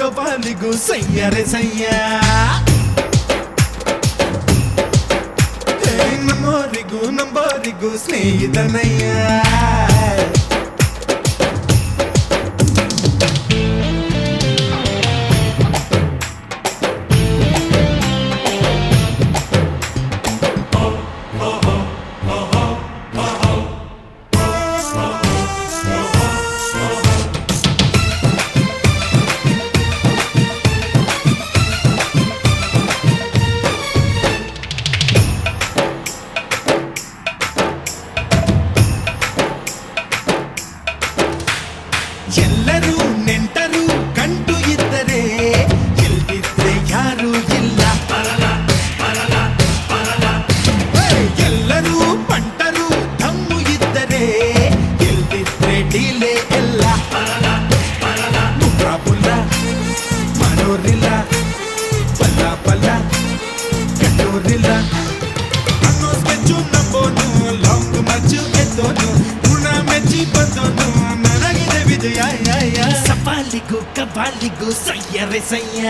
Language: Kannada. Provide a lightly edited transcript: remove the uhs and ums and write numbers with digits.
ಕಪಾಲಿಗೂ ಸಯ್ಯರೆ ಸಯ್ಯ ನಮ್ಮೋರಿಗೂ ಸ್ನೇಹಿತನಯ್ಯ ಎಲ್ಲರೂ ನೆಂಟರು ಕಂಡು ಇದ್ದರೆ ಎಲ್ದಿದ್ರೆ ಯಾರು ಇಲ್ಲ ಎಲ್ಲರೂ ಪಂಟರು ತಮ್ಮು ಇದ್ದರೆ ಎಲ್ದಿದ್ರೆ ಡೀಲೆ ಎಲ್ಲ ಮುಗ್ರ ಪುಲ್ಲ ಮಾಡೋರಿಲ್ಲ ಪಲ್ಲ ಪಲ್ಲ ಕಟ್ಟೋರಿಲ್ಲ ಅನ್ನೋ ಸ್ಕೆಚ್ಚು ನಂಬೋನು ಲಾಂಗ್ ಮಚ್ಚು ಎದ್ದೋನು ಗುಣ ಮೆಚ್ಚಿ ಬಂದೋನು ನನಗಿದೆ ವಿಜಯ ಸವಾಲಿಗೂ ಕವಾಲಿಗೂ ಸಯ್ಯರೆ ಸಯ್ಯ